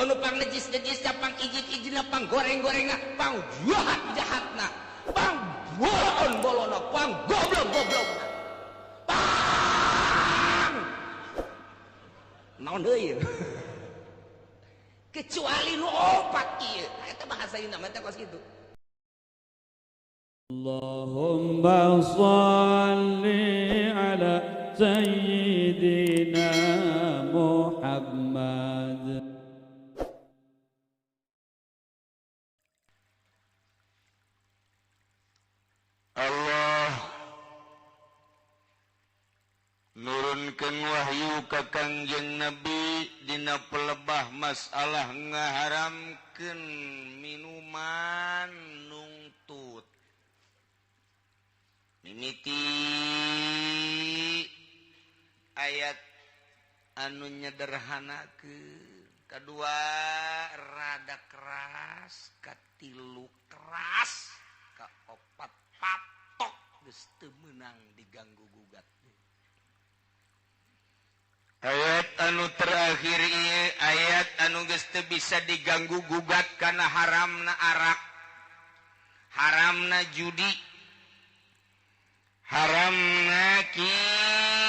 nu pang nejis-nejisna, pang ijit-ijitna, pang goreng-gorengna, pang jahat-jahatna, pang bolon-bolonna, pang goblok-goblokna. Pang naon deui? Kecuali nu opat ieu. Eta bahasa Indonesia mah teh kos kitu. Allahumma shalli ala sayyidina Muhammad. Allah nurunkeun wahyu ka Kangjeng Nabi dina pelebah masalah ngaharamkeun minuman nungtut. Mimiti ayat anu nyederhanakeun, kadua rada keras, katilu keras, kaopat patok geus teu meunang diganggu gugat. Ayat anu terakhir ieu ayat anu geus teu bisa diganggu gugat kana haramna arak, haramna judi, haramna kitu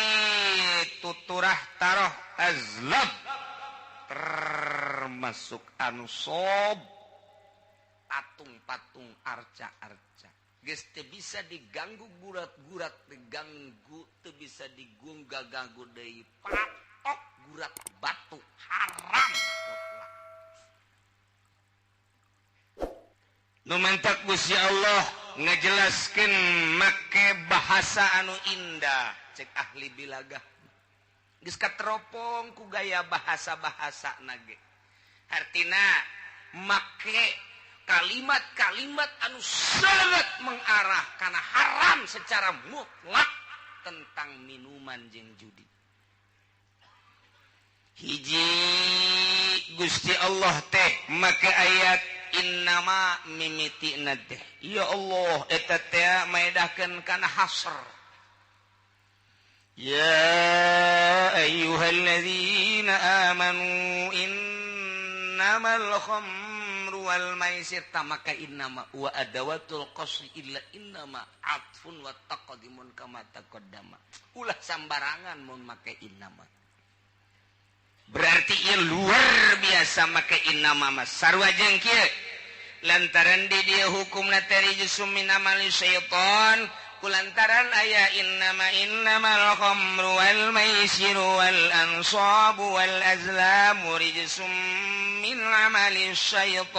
turah taroh azlab, termasuk anu sob, patung-patung arca-arca. Geus teu bisa diganggu gurat-gurat, diganggu teu bisa diganggu deui patok gurat batu haram mutlak. Nu mantak Gusti Allah ngajelaskeun make bahasa anu indah, cek ahli bilagah. Geus kateropong ku gaya bahasa-bahasana ge. Artina make kalimat-kalimat anu sangat mengarah karena haram secara mutlak tentang minuman jeung judi. Hiji Gusti Allah teh make ayat innama mimitina teh. Ya Allah eta teh maedahkeun kana hasr. Ya ayyuhalladzina amanu innamal khamru wal maisir tamaka innama wa adawatul qasri illa innama atfun wa taqdimun kama taqaddama. Ulah sambarangan mun make innama. Berarti ieu luar biasa make innama mas sarua jeung kieu lantaran di dieu hukumna teh jusum min amali syaitan kulantaran aya innamal khamru wal maisiru wal ansabu wal azlamu rijsum min amali syaitan.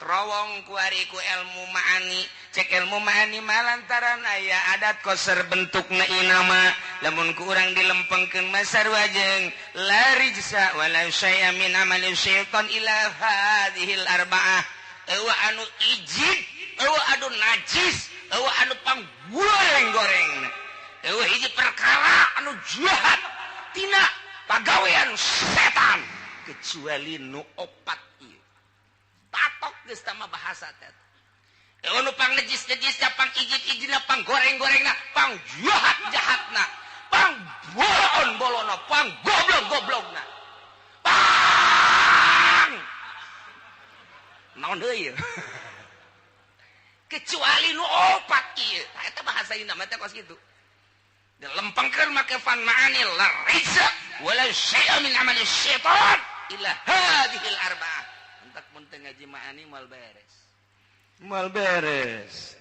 Rawong ku ari ku ilmu ma'ani, cek ilmu ma'ani malantaran aya adat koser bentukna inama, lamun ku urang dilempengkeun masar wajeng la rijsa wala syai'a min amali syaitan ila hadhil arba'ah. Eueuh anu ijib, eueuh anu najis, eueuh anu panggoreng-gorengna. Eueuh hiji perkara anu jahat tina pagawean setan kecuali nu opat ieu. Patok geus tama bahasa teh. Eueuh nu pang nejis-nejisna, pang ijit-ijitna, pang goreng-gorengna, pang jahat-jahatna, pang bolon-bolonna, pang goblok-goblokna. Pang naon deui ieu? Kecuali nu opat ieu. Eta bahasa Indonesia mah teh kos kitu. Dilempengkeun make fan ma'anil la rizqa wala syai'a min amali syaitan illa hadhil arba'ah. Entak mun teu ngaji ma'ani mal beres. Mal beres.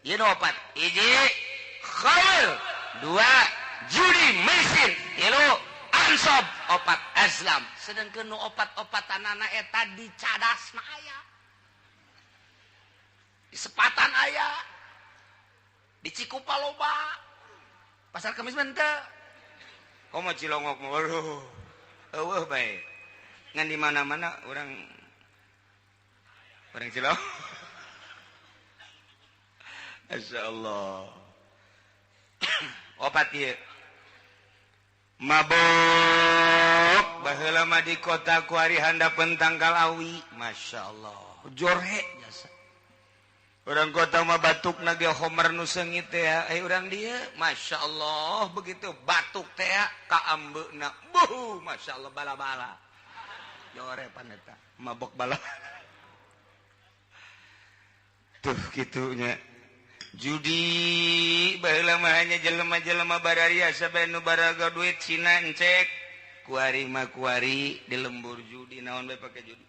Ieu opat. Hiji khamr, dua judi maisir, tilu ansab, opat azlam. Sedengkeun nu opat-opatanana eta di cadasna aya. Di sepatan aya. Di Cikupa loba. Pasar Kemis menteu. Komo Cilongok mah aduh. Eueuh bae. Ngan di mana-mana orang Cilongok. Masyaallah. Opat ieu. Mabok baheula mah di kota ku ari handapeun tangkal awi. Masyaallah. Jorhe jasa. Orang kota mah batuk na ge homer nu seungit teh urang dieu masyaallah begitu batuk teh ka ambeuna. Buh masyaallah bala-bala. jorepan eta mabok balap tuh gitunya judi baheula mah hanya jelema-jelema bararia sabae nu baraga duit Cina encek kuari mah kuari di lembur judi naon bae pake judi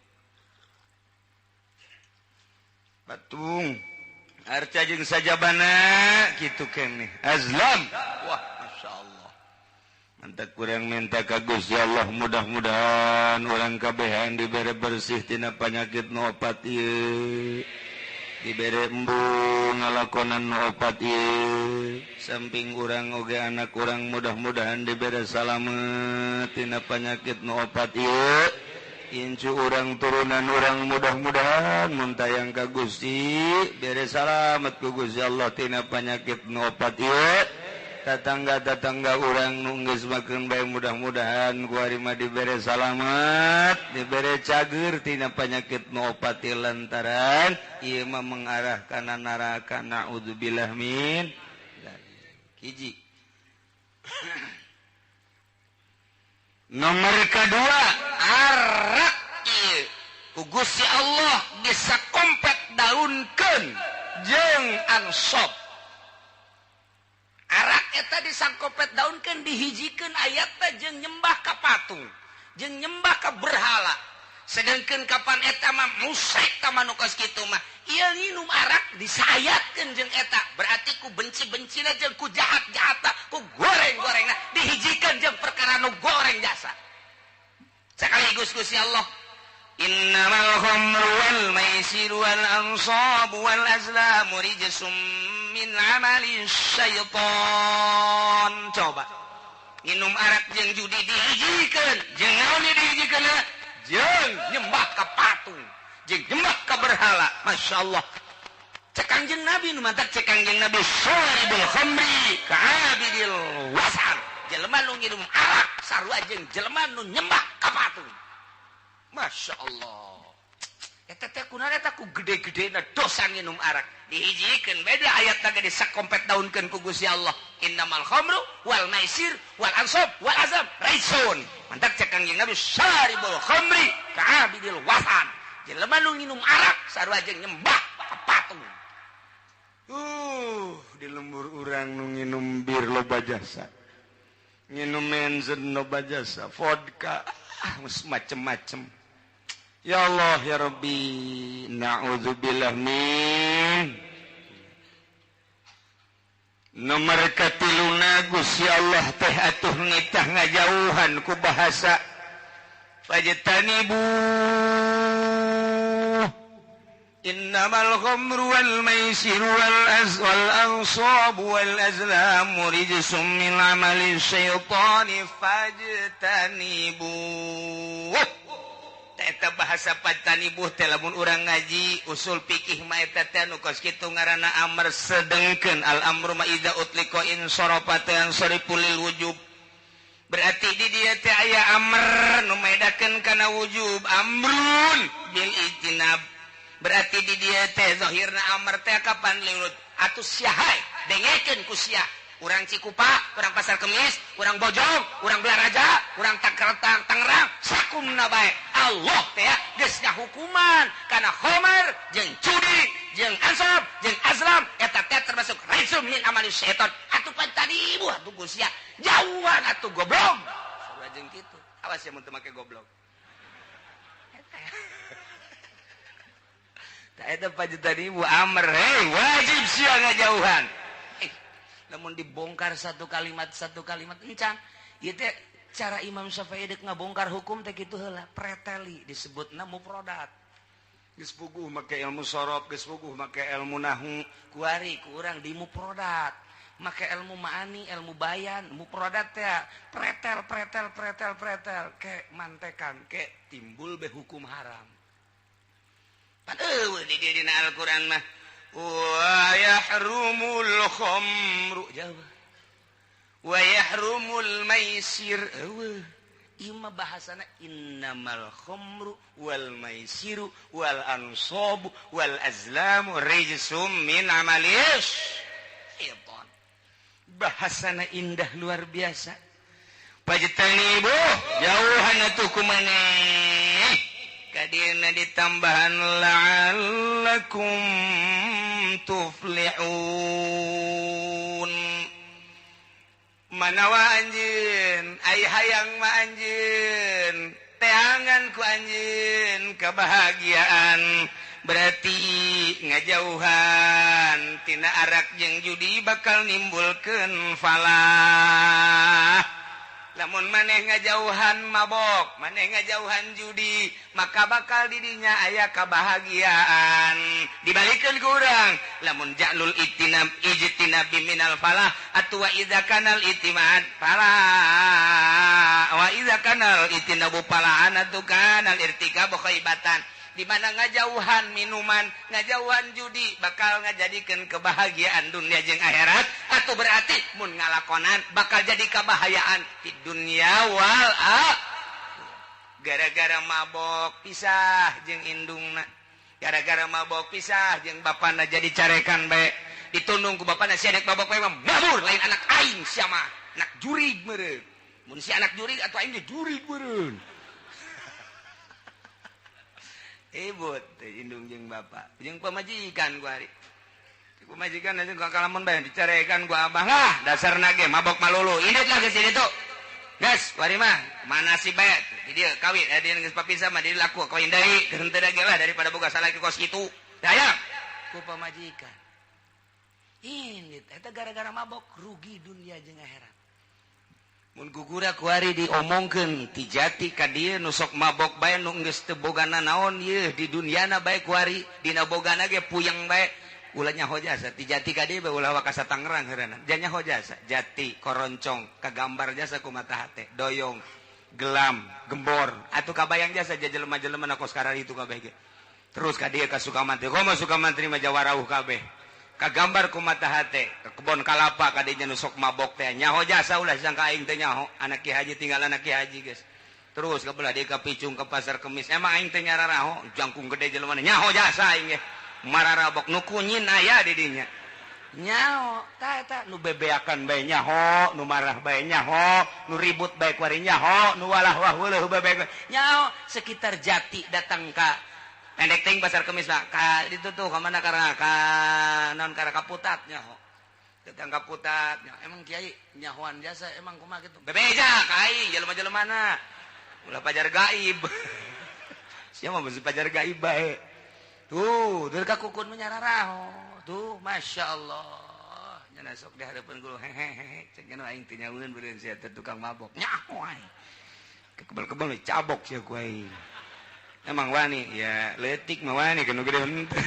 patung arca jeung sajabana kitu keneh azlam wah masyaallah mantap kurang minta ka Gusti Allah mudah-mudahan urang kabehan dibere bersih tina panyakit nu opat ieu dibere embung ngalakonan nu opat ieu samping urang oge anak urang mudah-mudahan dibere salamet tina panyakit nu opat ieu incu urang turunan urang mudah-mudahan mun tayang ka Gusti bere salamet ku Gusti Allah tina panyakit nu opat ieu tatangga-tatangga urang nu geus makeun bae mudah-mudahan ku ari mah dibere salamet dibere cager tina panyakit nu opat ieu lantaran ieu mah mengarah kana neraka naudzubillah min hiji nomor kedua arak ieu ku Gusti Allah bisa kompet daunkeun jeung ansop arak eta disangkopet daunkeun dihijikeun ayatna jeung nyembah ka patung jeung nyembah ka berhala sedengkeun kapan eta mah musyrik ka manu kos kitu mah ieu nginum arak disayatkeun jeung eta berarti ku benci-bencina jeung ku jahat-jahatna ku goreng-gorengna dihijikeun jeung perkara nu goreng jasa sekaligus Gusti Allah innamal khamru wal maisir wal ansab wal azlam rijsum min amali syaitan coba minum arak jeung judi dihijikeun jeung naon dihijikeun jeung nyembah ka patung jeung nyembah ka berhala masyaallah cek Kangjeng Nabi nu mantap cek Kangjeng Nabi syaribul khamri ka'abidil wasan jelema nu nginum arak sarua jeung jelema nu nyembah ka patung masyaallah eta teh kunaon eta ku gede-gedena dosa nginum arak dihijikeun beda ayatna ge disakompet daunkeun ku Gusti Allah innamal khamru wal maisir wal ansab wal azam raisun mantap cek Kangjeng Nabi syaribul khamri ka'abidil wasan jelema nu nginum arak sarua jeung nyembah ka patung di lembur urang nu nginum bir loba jasa nginum menzen loba jasa vodka macem-macem ya Allah ya Rabbi na'udzubillah min nomor katiluna Gusti Allah teh atuh nitah ngajauhan ku bahasa fajtanibu innamal khamru wal maisir wal ansab wal azlam rijsum min amali syaitani fajtanibu eta bahasa pajtanibuh teh lamun urang ngaji usul fikih mah eta teh nu kos kitu ngaranna amr sedengkeun al amru ma idza utliqa in sarafatan sariful wujub berarti di dieu teh aya amr nu maedakeun kana wujub amrun bil ijtinab berarti di dieu teh zahirna amr teh kapan liurut atuh siahai dengekeun ku sia urang Cikupa, urang Pasar Kemis, urang Bojong, urang Belaraja, urang Tangerang, sakumna bae. Allah teh geus ngahukuman kana khamar jeung judi, jeung ansab, jeung azlam eta teh termasuk raisum min amali syaitan. Atuh pantadi buah atuh sia jauhan atuh goblok. Sarua jeung kitu. Awas ya mun teu make goblok. Eta eta pantadi buah amr hei wajib sia ngajauhan. Namun dibongkar satu kalimat encan ieu teh cara Imam Syafi'i dek ngabongkar hukum teh kitu heula preteli disebutna mufradat geus puguh make ilmu sorof geus puguh make ilmu nahwu kuari ku urang di mufradat make ilmu maani ilmu bayan mufradat teh pretel ke mantekan ke timbul be hukum haram pan eueuh di dieu dina Al-Qur'an mah wa yahrumul khamru jawab wa yahrumul maisir ima bahasana innamal khamru wal maisiru wal ansabu wal azlamu rijsum min amalis syaitan bahasana indah luar biasa pajtanibu jauhan atuh kumaneh kadina ditambahan la'allakum tuflihun manawa anjeun ai hayang ma anjeun teangan ku anjeun kebahagiaan berarti ngajauhan tina arak jeung judi bakal nimbulkeun falah. Lamun maneh ngajauhan mabok, maneh ngajauhan judi, maka bakal didinya aya kebahagiaan. Dibalikeun ku urang, lamun ja'lul ijtinab minal falah atu wa idza kanal itimad falah wa idza kanal itinabu falahan atu kanal irtikabu khaibatan. Di mana ngajauhan minuman, ngajauhan judi bakal ngajadikeun kebahagiaan dunia jeung akhirat, atau berarti mun ngalakonan bakal jadi kebahagiaan di dunia wal gara-gara mabok pisah jeung indungna, gara-gara mabok pisah jeung bapana jadi carekan bae, ditundung ku bapana si anak mabok bae mabur lain anak aing sia mah anak jurig meureun. Mun si anak jurig atuh aing ge jurig meureun. Ibut indung jeung bapak jeung pamajikan gua ari pamajikan aja gua kalamun bae dicarekan gua abah lah dasarna ge mabok malulu indit lah geus ditu gas wari mah mana si bae di dieu kawin adi geus papisah mah di laku kawin deui keur teu dage lah daripada boga salaki kos kitu daya ku pamajikan indit eta gara-gara mabok rugi dunia jeung akhirat. Mun gugura kuari diomongkeun ti jati ka dieu nu sok mabok bae nu geus teu bogana naon ieu di duniana bae kuari dina bogana ge puyeng bae ulah nyaho jasa ti jati ka dieu bae ulah wakasa Tangerang heureunan jan nyaho jasa jati koroncong kagambar jasa ku mata hate doyong gelam gembor atuh kabayang jasa jelema-jelema na kos karari itu kabeh ge terus ka dieu ka Sukamantri komo Sukamantri mah jawarauh kabeh kagambar ku mata hate ke kebon kalapa kadinya nu sok mabok teh nyaho jasa ulah sangka aing teh nyaho anak Ki Haji tinggal anak Ki Haji geus terus kabelah dia ka Picung ke Pasar Kemis emang aing teh nyararaho jangkung gede jelema nyaho jasa aing ge mararabok nu kunyin aya di dinya nyaho tah eta nu bebeakan bae nyaho nu marah bae nyaho nu ribut bae kuari nyaho nu walah-wah weuleuh bae nyaho sekitar jati datang ka pendek ting Pasar Kemis lah ka ditu tuh ka mana karena ka naon karena kaputat nyaho datang kaputat emang kiai nyahoan jasa emang kumaha kitu bebeja kai jelema-jelemana ulah pajar gaib siapa mah pajar gaib bae tuh dari kakukun menyararaho tuh Masya Allah nyana sok di hadapan guru hehehe cek anu aing teu nyaweun beureun sia teh tukang mabok nyaho aing kebal-kebal cabok sia ku aing. Emang wani ya letik mah wani kanu gede henteu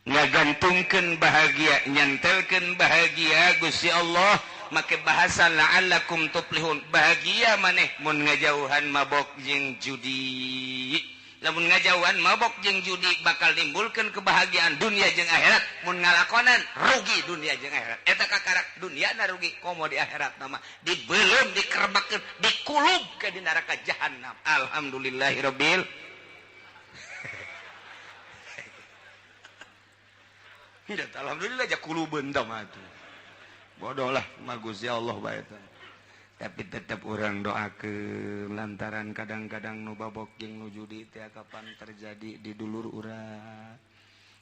ngagantungkeun bahagia nyantelkeun bahagia Gusti Allah make bahasa la'allakum tuflihun bahagia maneh mun ngajauhan mabok jeung judi lamun ngajauhan mabok jeung judi bakal nimbulkeun kebahagiaan dunia jeung akhirat mun ngalakonan rugi dunia jeung akhirat eta kakarak duniana rugi komo di akhirat nama dibeulem dikerebakeun dikulub ke di neraka jahanam alhamdulillahirabbil hidat alhamdulillah ja kulubeun tah mah atuh bodoh lah mah Gusti Allah bae eta tapi tetap orang doakeun lantaran kadang-kadang nu babok jeung nu judi teh kapan terjadi di dulur urang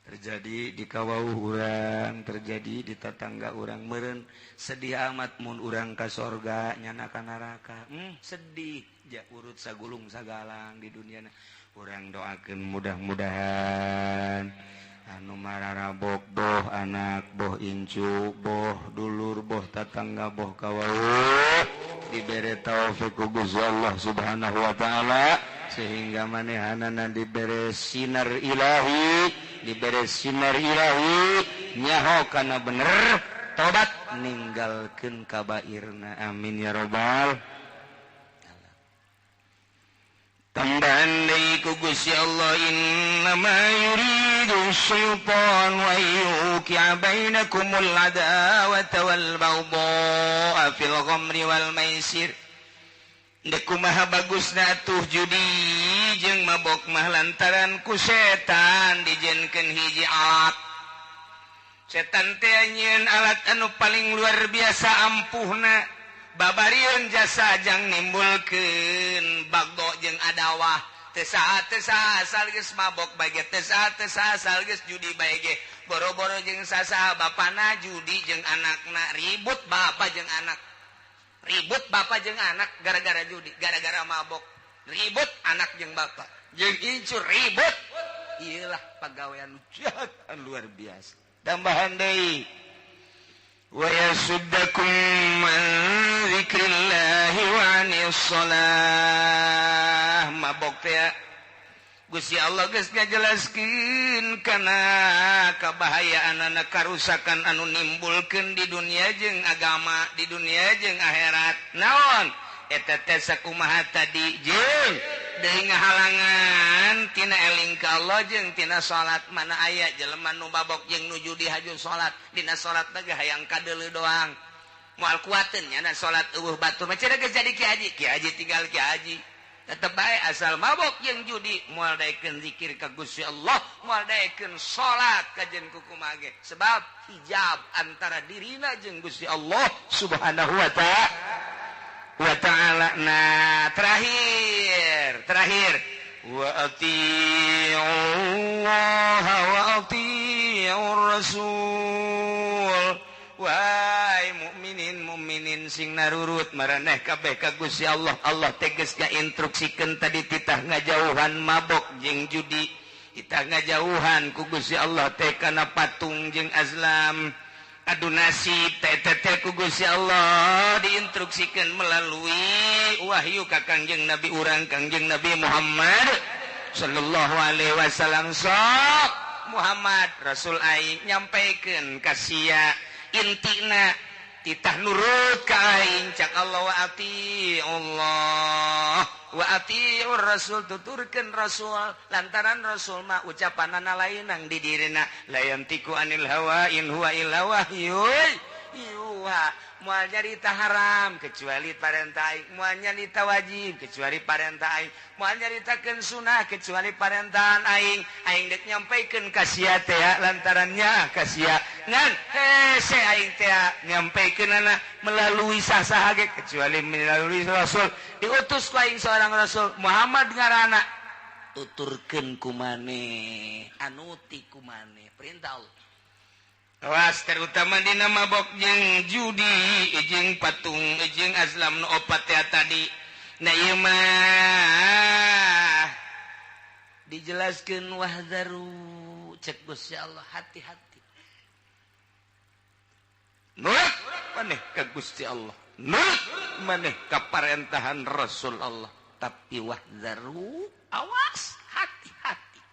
terjadi di kawauh urang terjadi di tetangga urang meureun sedih amat mun urang ka sorga nyana ka neraka sedih ja urut sagulung sagalang di duniana urang doakeun mudah-mudahan anu mararabok boh anak boh incu boh dulur boh tetangga boh kawauh diberi taufik ku Gusti Allah Subhanahu wa taala sehingga manehanana diberi sinar ilahi nyaho kana bener tobat ninggalkeun kabairna amin ya rabbal tambahan deui ku Gusti Allah innama yuridu syaitan wa yuqi'a bainakumul adawata wal baghdha fil khamri wal maisir dek kumaha bagusna atuh judi jeung mabok mah lantaran ku setan dijieunkeun hiji alat setan teh nyieun alat anu paling luar biasa ampuhna babarian jasajang nimbulkeun bagdo jeung adawah tesa salgeus mabok bae tesa salgeus judi bae ge boro-boro jeung sasaha bapana judi jeung anakna ribut bapa jeung anak gara-gara judi gara-gara mabok ribut anak jeung bapa jeung incur ribut iyalah pagawean jahat luar biasa tambahan deui wa yasuddakum an dzikrillahi wa anis shalah mabok teh Gusti Allah geus ngajelaskeun kana kabahayaanana karusakan anu nimbulkeun di dunia jeung agama di dunia jeung akhirat naon eta teh sakumaha tadi jeung deui ngahalangan tina eling ka Allah jeung tina salat mana aya jelema nu babok jeung nuju di haju salat dina salat teh hayang kadeuleu doang moal kuateun nya na salat eueuh batur mah cenah geus jadi Ki Haji tinggal Ki Haji tetep bae asal mabok jeung judi moal daekeun zikir ka Gusti Allah moal daekeun salat ka jeung kukumaha ge sebab hijab antara dirina jeung Gusti Allah Subhanahu wa ta'ala nah terakhir wa atii'ullah wa atii'ur rasul wahai mukminin sing narurut maraneh kabeh ka Gusti Allah tegas instruksikeun tadi titah ngajauhan mabok jeung judi titah ngajauhan ku Gusti Allah teh kana patung jeung azlam adu nasib teh ku Gusti Allah diinstruksikeun melalui wahyu ka Kangjeng Nabi urang Kangjeng Nabi Muhammad sallallahu alaihi wasallam sok Muhammad Rasul aing nyampaikeun ka sia intina titah nurut ka aing cak Allah wa atii'ullah wa atii'ur rasul tuturkeun rasul lantaran rasul mah ucapanana lainang di dirina la yantiku anil hawa in huwa illa wahyun yuha moal nyarita haram kecuali parentah aing moal nyarita wajib kecuali parentah aing moal nyaritakeun sunah kecuali parentahan aing dek nyampaikeun ka sia teh lantarannya ka sia ngan hese aing teh nyampaikeunana melalui sasaha ge kecuali melalui rasul diutus ku aing seorang rasul Muhammad ngaranna tuturkeun ku maneh anuti ku maneh perintah Allah awas terutama dina mabok jeung judi jeung patung jeung azlam nu opat teh tadi na ieu mah dijelaskeun wahdaru cek Gusti Allah hati-hati nurut maneh ka Gusti Allah nurut maneh ka parentahan Rasul Allah tapi wahdaru awas hati-hati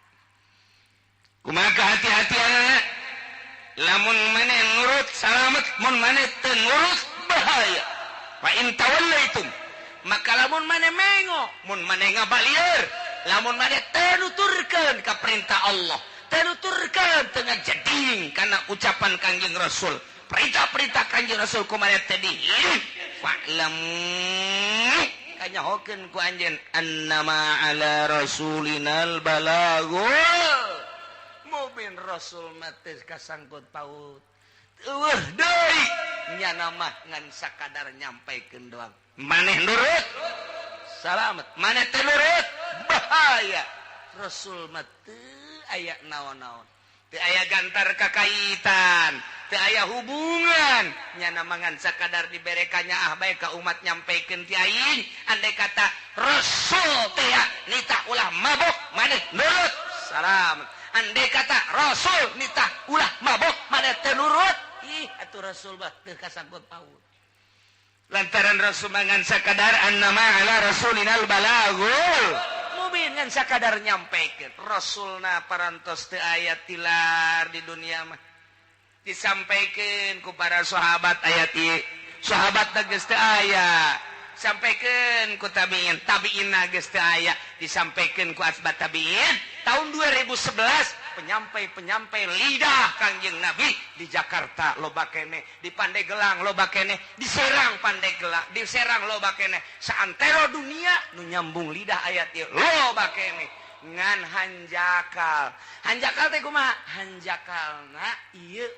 kumaha hati-hatiana lamun maneh nurut salamet mun maneh teu nurut bahaya fa in tawallaitum maka lamun maneh mengo mun maneh ngabalieur lamun maneh teu nuturkeun ka perintah Allah teu nuturkeun teu ngajading kana ucapan Kangjeng Rasul perintah-perintah Kangjeng Rasul ku maneh teh dihirup fa'lam kanyahokeun ku anjeun annama ala rasulinal balagul mubin Rasul mati kasangkut paut eueuh deui nyana mah ngan sakadar nyampaikeun doang maneh nurut salamet maneh teu nurut bahaya Rasul mah teu aya naon-naon teu aya gantar kakaitan teu aya hubungan nyana mah ngan sakadar diberekannya bae ka umat nyampaikeun ti aing andai kata Rasul teh nitah ulah mabok maneh nurut salamet andai kata Rasul nitah ulah mabok maneh teu nurut ih atuh Rasul mah teu kasangkut paut lantaran Rasul mangan sakadar annama ala rasulinal balagul mubin ngan sakadar nyampaikeun Rasulna parantos teu aya tilar di dunia mah disampaikeun ku para sahabat ayat ieu sahabatna geus teu aya sampaikeun ku tabiin geus teu aya disampaikeun ku asbat tabiin tahun 2011 penyampai lidah Kangjeng Nabi di Jakarta loba keneh di Pandeglang loba keneh di Serang Pandeglang di Serang loba keneh saantero dunia nu nyambung lidah ayat ieu loba keneh ngan hanjakal teh kumaha hanjakalna ieu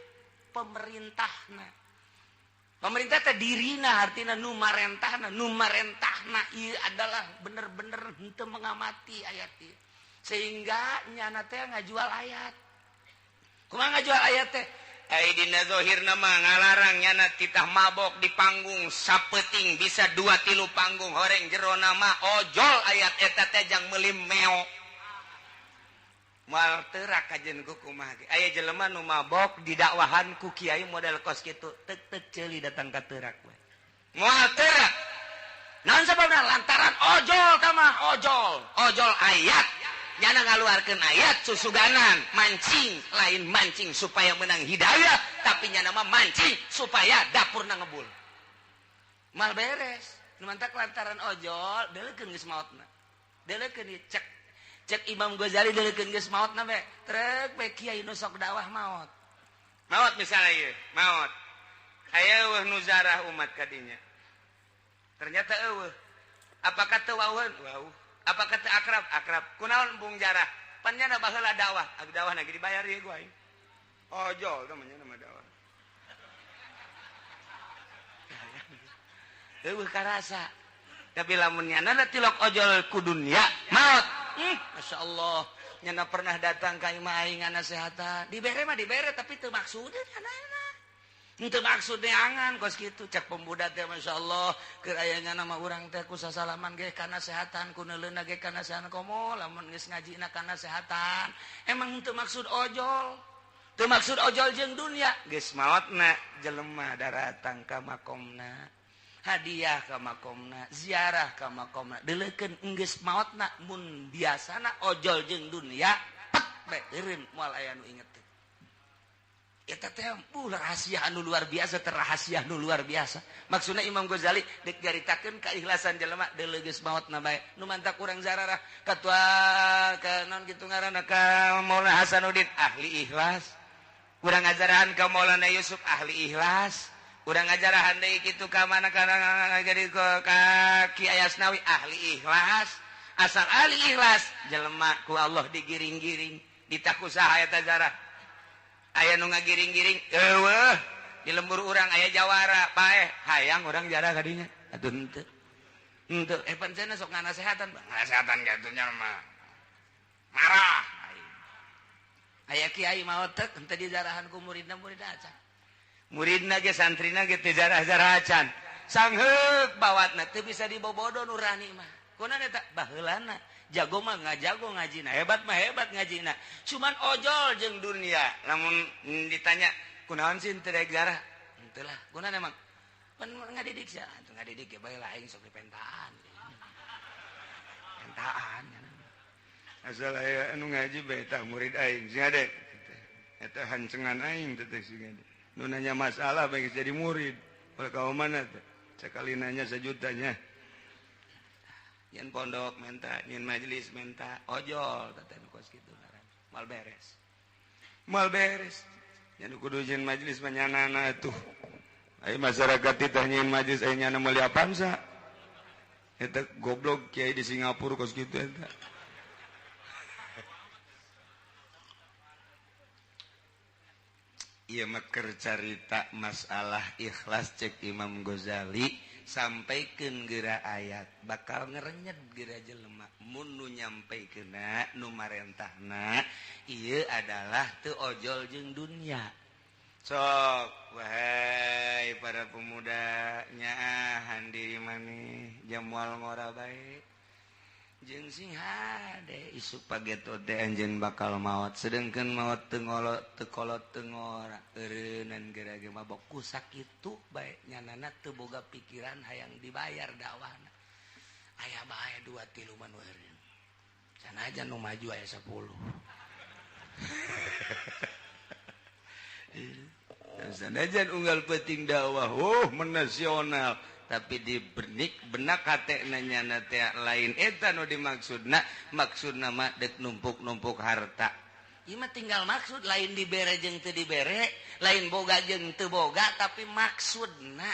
pemerintahna Pemerintah teh dirina artina nu marentahna ieu adalah bener-bener henteu mengamati ayat ieu. Sehingga nyana teh ngajual ayat. Kumaha ngajual ayat teh? Ai dina zahirna mah ngalarang nyana titah mabok di panggung sapeting bisa 2-3 panggung horeng jerona mah ojol ayat eta teh jang meuli meo. Moal teurak kajen ku kumaha ge. Aya jelema nu mabok didakwahan ku kiai model kos kitu, teuk ceuli datang ka teurak we. Moal teurak. Naon sababna? Lantaran ojol tah mah ojol ayat. Nyana ngaluarkeun ayat susuganan, mancing, lain mancing supaya menang hidayah, tapi nyana mah mancing supaya dapurna ngebul. Mal beres. Nu mantak lantaran ojol, deuleukeun geus maotna. Deuleukeun cek Imam Ghazali deuleukeun geus maotna we. Trek we kiai nu sok dakwah maot. Maot misalnya ieu, maot. Aya eueuh nu zarah umat kadinya. Ternyata eueuh. Apakah teu wauheun? Wauh. Apakah teu akrab? Akrab. Kunaon bung jarah? Pan nyana baheula dakwah. Abi dakwah na ge dibayar ieu ku aing. Ojol teh nama dakwah. Eueuh karasa. Tapi lamun nyana tilok ojol ku dunya, maot. Masya Allah, nyana pernah datang ka imah aing ngasehatan. Dibere mah dibere tapi teu maksudna nyana. Teu maksudna angan kos kitu cek pemuda teh Masya Allah keur aya nyana mah urang teh ku sasalaman ge kana sehatan ku neuleuna ge kana sehatan komo lamun geus ngajina kana sehatan. Emang teu maksud ojol. Teu maksud ojol jeung dunya. Geus maotna jelema daratang ka makomna. Hadiah ka makomna, ziarah ka makomna, deuleukeun enggeus maotna mun biasana ojol jeung dunya pek bae eureun moal aya nu inget teh. Eta teh rahasia anu luar biasa, rahasia anu luar biasa. Maksudna Imam Ghazali dek nyaritakeun keikhlasan jelema deuleu geus maotna bae. Nu mantak urang zararah katua ka naon kitu ngaranna ka Maulana Hasanuddin ahli ikhlas. Urang ngajarahan ka Maulana Yusuf ahli ikhlas. Urang ngajarahan deui kitu ka mana kana jadi ka Ki Asnawi ahli ikhlas. Asal ahli ikhlas jelema ku Allah digiring-giring ditaku saha eta zarah. Aya nu ngagiring-giring eueuh di lembur urang aya jawara paeh hayang urang jarah ka dinya atuh henteu. Henteu pancena sok nganasehatan, nganasehatan kitu nya mah marah. Aya kiai maot teh henteu dijarahan ku muridna acan. Muridna ge santrina ge teu jarah-jarah acan. Sangheuk bawatna teu bisa dibobodo nurani mah. Kunaon eta? Baheulana. Jago mah ngajago ngajina, hebat mah hebat ngajina. Cuman ojol jeung dunia. Lamun ditanya, kunaon sih teu daek jarah? Henteu lah. Kunaon emang? Pan ngadidik sia, atuh ngadidik ge bae lah aing sok dipentaan. Pentaan. Asal aya anu ngaji bae tah murid aing sing ade. Eta hancengan aing teh sing ade. Nu nanya masalah baik jadi murid. Oleh kau mana tuh? Sekali nanya sejutanya. Nyen pondok menta, nyen majelis menta, ojol kata nu kos kitu ngaran. Mal beres. Nyen kudu nyen majelis manyanana tuh. Ai masyarakat titah nyen majelis aya nyana meuli apansa. Eta goblok kiai di Singapura kos kitu eta. Ia maker carita masalah ikhlas cek Imam Ghazali sampaikeun geura ayat bakal ngerenyed geura jelema mun nu nyampeikeunna nu marentahna ieu adalah teu ojol jeung dunya. Sok wahai para pemuda nyaahan diri maneh jam moal ngora bae. Jeung sing hade isu pageto teh anjeun bakal maot sedengkeun maot teu ngolot teu kolot teu ngora eureunan geura-geura mabok ku sakitu bae nyanana teu boga pikiran hayang dibayar dakwahna aya bae 2-3 mah nu eureun sanajan nu maju aya 10 sanajan unggal penting dakwah menasional tapi di benak hate nanya teh lain eta nu dimaksudna maksudna mah dek numpuk-numpuk harta ieu mah tinggal maksud lain dibere jeung teu dibere lain boga jeung teu boga tapi maksudna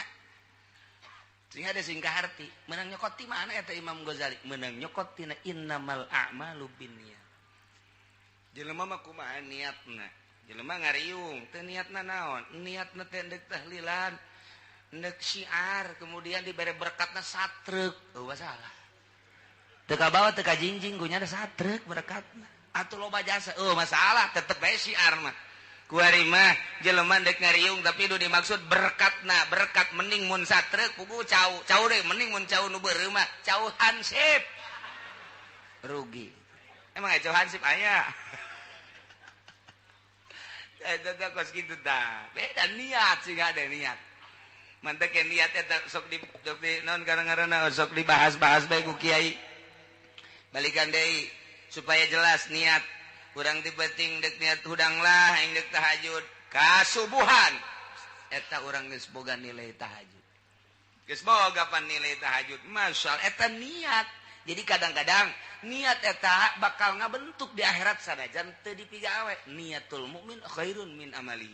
sing ada singkah arti menang nyokot ti mana eta Imam Ghazali menang nyokot tina innamal a'malu binniyat jelema mah kumaha niatna jelema ngariung teu niatna naon niatna teh deuk tahlilan nek syiar kemudian diberi berkatna satrek masalah teka bawa teka jinjing gunya ada satrek berkatna atuh loba jasa masalah tetep bae syiar mah kuari mah jelema dek ngariung tapi itu dimaksud berkatna berkat mending mun satrek pugu cau deh mending mun cau nu beureuh mah cau hansip rugi emang cau hansip aya eta kos kitu tah beda niat sih gak ada niat mantek niat eta sok di naon garang-garana sok dibahas-bahas bae ku kiai balikan deui supaya jelas niat urang tibeting dek niat hudang lah aing dek tahajud kasubuhan eta urang geus boga nilai tahajud geus boga pan nilai tahajud masyaallah eta niat jadi kadang-kadang niat eta bakal ngabentuk di akhirat sanajan teu dipigawe niatul mukmin khairun min amali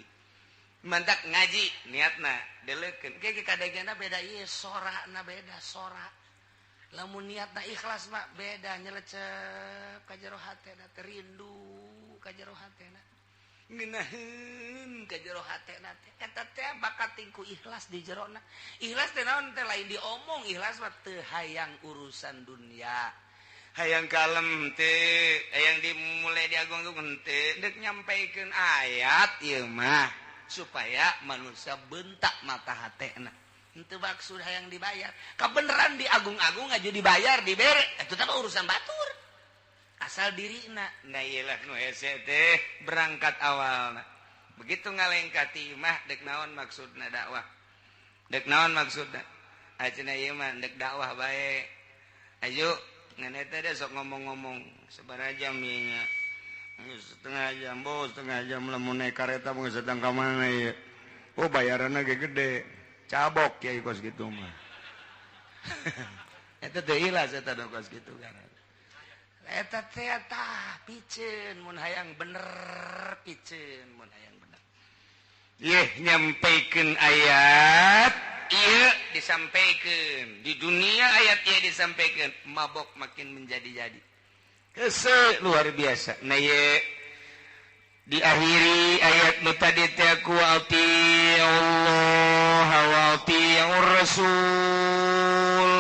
mantak ngaji niatna deleukeun ge kadagena beda ieu sorana beda sora lamun niatna ikhlas mah beda nyelecep ka jero hatena terindu ka jero hatena ngeunaheun ka jero hatena teh eta teh bakat tingku ikhlas di jerona ikhlas teh naon teh lain diomong ikhlas mah teu hayang urusan dunia hayang kalem teh hayang dimulai diagung-agung teh deuk nyampaikeun ayat ieu mah supaya manusia bentak mata hatena henteu maksud hayang dibayar kabeneran diagung-agung ngaju dibayar dibere eta teh urusan batur asal dirina nah iyalah nu hese teh berangkat awalna begitu ngalengkati mah dek naon maksudna dakwah dek naon maksudna ayeuna ieu mah dek dakwah bae ayo ngan eta teh sok ngomong-ngomong sabaraha jam ieu nya setengah jam bos setengah jam lamun naik kareta mau sedang ka mana ieu oh bayaranna ge gede cabok kiai kos gitu mah eta teh ikhlas eta kos gitu kan eta teh tah piceun mun hayang bener piceun mun hayang bener ieu nyampaikeun ayat ieu disampaikeun di dunia ayat ieu disampaikeun mabok makin menjadi-jadi kese luar biasa nah ieu diakhiri ayat nu tadi teh ku ati Allah wa atiur rasul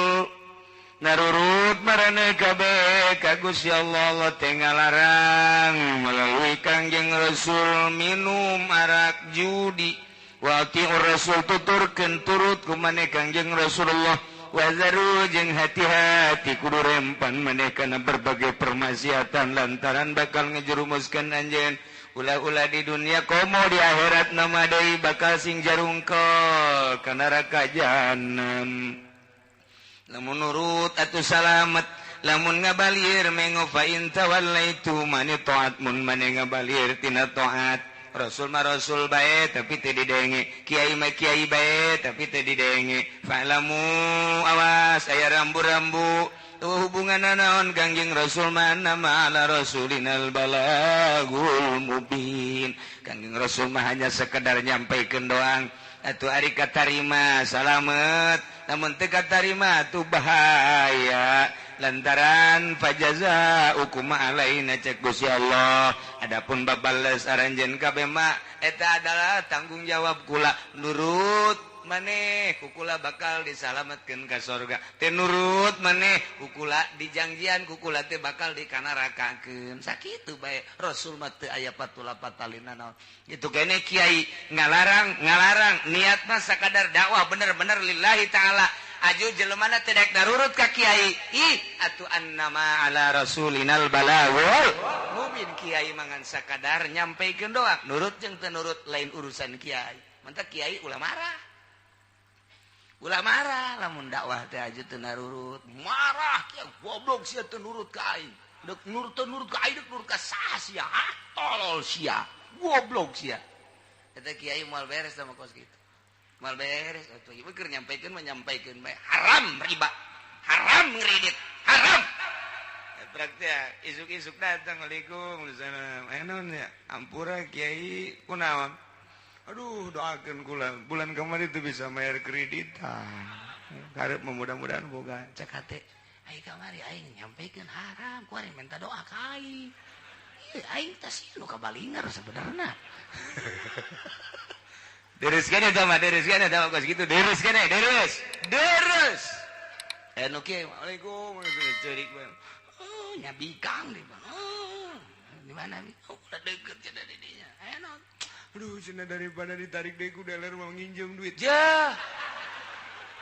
narurut marane kabeh ka Gusti Allah teh ngalarang melalui Kangjeng Rasul minum arak judi wa atiur rasul tuturkeun turut ku maneh Kangjeng Rasulullah wazaru jeung hati-hati kudu rempan maneh kana berbagai permaksiatan lantaran bakal ngejerumuskeun anjeun ulah-ulah di dunia komo di akhirat nama deui bakal sing jarungkel ka neraka jahanam lamun nurut atuh salamet lamun ngabalieur mengo fa in tawallaitu mani taat mun maneh ngabalieur tina taat Rasul mah Rasul bae tapi teu didenge kiai mah kiai bae tapi teu didenge fa'lamu awas aya rambu-rambu hubunganna naon Kangjeng Rasul mana ala rasulinal balagul mubin Kangjeng Rasul mah hanya sekedar nyampaikeun doang atuh ari katarima salamet namun teu katarima atuh bahaya lantaran fajaza hukum alaina cek Gusti Allah adapun babales aranjeun kabeh mah eta adalah tanggung jawab kula nurut maneh kukula bakal disalametkeun ka surga teh nurut maneh kukula dijangjian kukula teh bakal dikanarakakeun sakitu bae Rasul mah teu aya patula-patalina naon kitu kene kiai ngalarang niat mah sakadar dakwah bener-bener lillahi taala aju jelemana teh daek darurut ka kiai atuh annama ala rasulinal balagul mubin kiai mangan sakadar nyampaikeun doa nurut jeung teu nurut lain urusan kiai mantap kiai ulah marah lamun dakwah teh aju teu narurut marah kiai goblok sia teu nurut ka aing deuk nurut ka aing deuk nurut ka saha sia tolol sia goblok sia eta kiai moal beres sama kos kitu mal beres atuh ieu keur nyampaikeun bae haram riba haram ngredit haram praktek isuk-isuk datang Assalamualaikum enon ya ampura kiai kunaon aduh doakeun kula bulan kemarin itu bisa bayar kreditan karep mudah-mudahan boga cek hate ai kamari aing nyampaikeun haram ku ari minta doa ka aing aing teh sieun nu kabalingar sebenarnya Deres kana tah mah deres kana tah kos kitu deres kana deres. Anu kieu Waalaikum ceurik bae. Oh nya bikang di mana? Oh di mana nih? Oh udah deket cenah di dinya. Enak. Aduh cenah daripada ditarik deui ku dealer mau nginjem duit. Ja.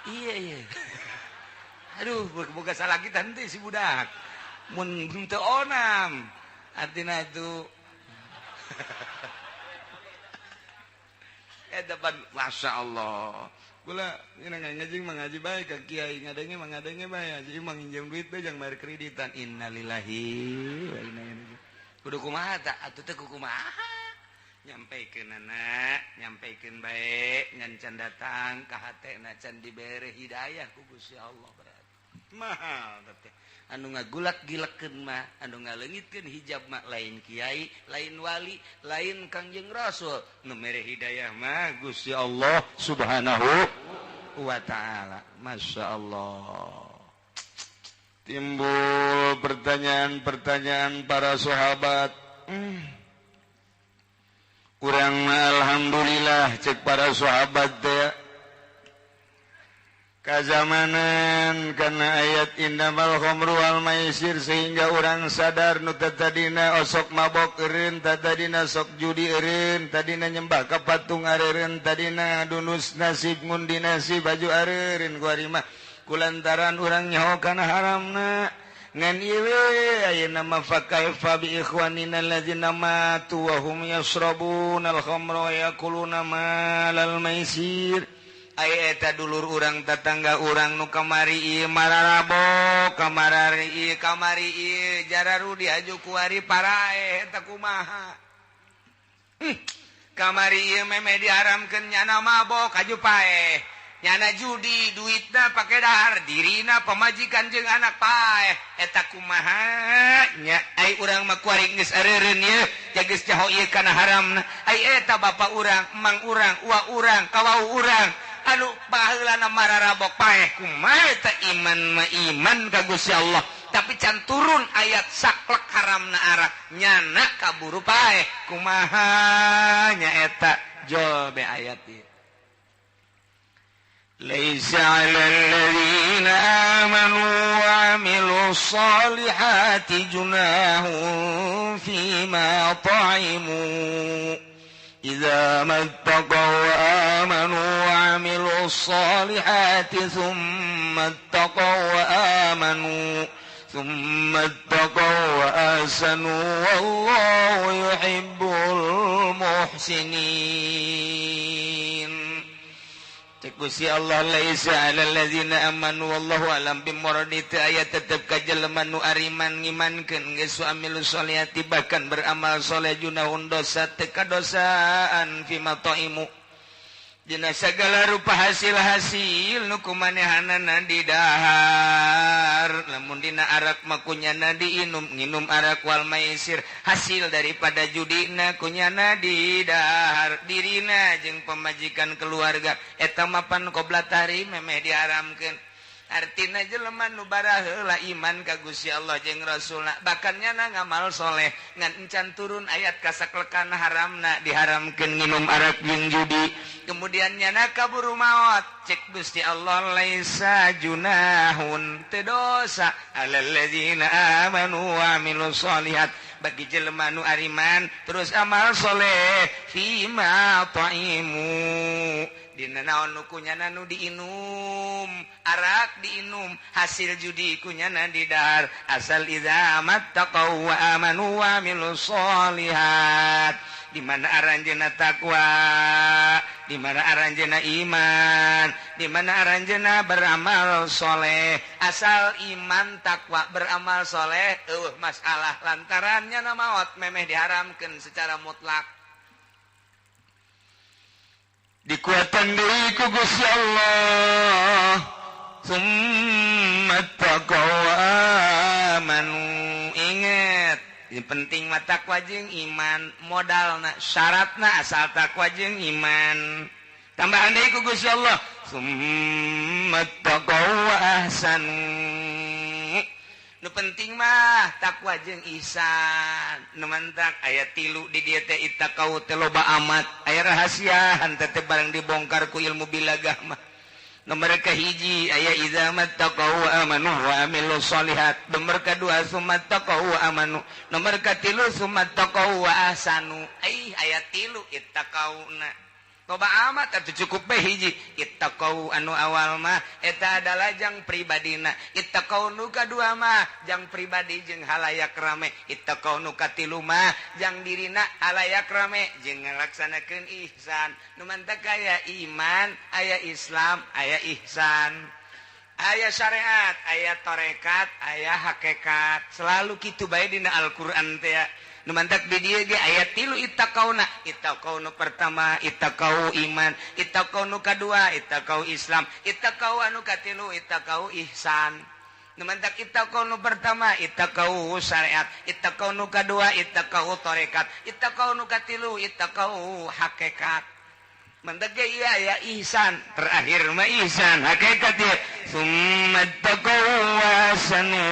Iya. Aduh boga salah kita henteu si budak. Mun teu onam. Artina itu depan Masya Allah gula ngajing mengaji baik ke kiai ngadenge baik aja manginjam duit bae jangan bayar kreditan innalillahi wa inna ilaihi kudu kumaha tah atuh teh kumaha nyampaikeun anak nyampaikeun bae ngan can datang ka hatena can dibere hidayah ku Gusti Allah berarti mahal teh anu ngagulak-gilekeun mah anu ngaleungitkeun hijab mah lain kiai lain wali lain Kangjeng Rasul nu mere hidayah mah Gusti Allah Subhanahu wa taala. Masya Allah. Timbul pertanyaan-pertanyaan para sahabat. Urang mah alhamdulillah cek para sahabat teh kazamanan karena ayat innamal khamru wal maisir sehingga orang sadar nu tadina osok mabok eureun tadina sok judi eureun tadina nyembah ka patung areureun tadina dunus nasib ngundi nasib baju areureun ku ari mah kulantaran urang nyaho kana haramna ngan ieu ayeuna mah fa kaifa bi ikhwanina alladzina matu wa hum yashrabuna al khamra wa yaquluna malal maisir. Ai eta dulur urang tetangga urang nu kamari ieu mararabok kamari ieu jararu diaju ku ari parae eta kumaha kamari ieu meme diharamkeun nyana mabok aju pae nyana judi duitna pake dahar dirina pamajikan jeung anak pae eta kumaha nya ai urang mah kuari geus areureun ieu jageus jaho ieu kana haramna ai eta bapa urang emang urang uwa urang kawau urang anu baheulana mararabok paeh kumaha teh iman ka Gusti Allah tapi can turun ayat saklek haramna arak nyana kaburu paeh kumaha nya eta jobe ayat ieu laisa 'alal ladzina amanu wa 'amilus solihati junahun fima ta'imu إذا ما اتقوا وآمنوا وعملوا الصالحات ثم اتقوا وآسنوا والله يحب المحسنين. Cek Gusti Allah laisa 'alal ladzina amanu wallahu alam bimuradi teu aya tetep ka jelema nu ariman ngimankeun geus amilus solihati bahkan beramal soleh junahun dosa teu kadosaan fima taimu dina sagala rupa hasil-hasil nu kumanehanana di dahar lamun dina arak mah kunyana diinum nginum arak wal maisir hasil daripada judina kunyana di dahar dirina jeung pamajikan keluarga eta mapan qoblatari memeh diharamkeun artina jelema nu baraheula iman ka Gusti Allah jeung Rasulna bahkan nyana ngamal soleh ngan encan turun ayat kasaklekan haramna diharamkeun nginum arak jeung judi kemudian nyana kaburu maot cek Gusti Allah laisa junahun teu dosa 'alal ladzina amanu wa 'amilus solihat bagi jelema nu ariman terus amal soleh fima ta'imu dina naon nu kunyana nu diinum arak diinum hasil judi kunyana di dahar asal idza mattaqau wa amanu wa 'amilus solihat di mana aranjeuna takwa di mana aranjeuna iman di mana aranjeuna beramal soleh asal iman takwa beramal soleh masalah lantarannya maot memeh diharamkeun secara mutlak dikuatan deui ku Gusti Allah summa taqaw amanu inget yang penting mah takwa jeung iman modalna syaratna asal takwa jeung iman tambahan deui ku Gusti Allah summa taqaw ahsanu nu penting mah takwa jeung ihsan nu mantak aya 3 di dieu teh ittaqau teh loba amat aya rahasia henteu teh barang dibongkar ku ilmu bilagah mah nomor kahiji aya idza mattaqau wa amanu wa amilus solihat nomor kadua sumattaqau wa amanu nomor katilu sumattaqau wa ahsanu aya 3 ittaqauna loba amat atuh cukup bae hiji ittaqau anu awal mah eta adalah jang pribadina ittaqau nu kadua mah jang pribadi jeung halayak rame ittaqau nu katilu mah jang dirina halayak rame jeung ngalaksanakeun ihsan nu mantak aya iman aya Islam aya ihsan aya syariat aya tarekat aya hakikat selalu kitu bae dina Al-Qur'an teh nu mantak di dieu ge aya 3 ittaqauna ittaqau nu pertama ittaqau iman ittaqau nu kadua ittaqau Islam ittaqau anu katilu ittaqau ihsan nu mantak ittaqau nu pertama ittaqau syariat ittaqau nu kadua ittaqau tarekat ittaqau nu katilu ittaqau hakikat mantak ge ieu aya ihsan terakhir mah ihsan hakikat ieu summa taqau wasanu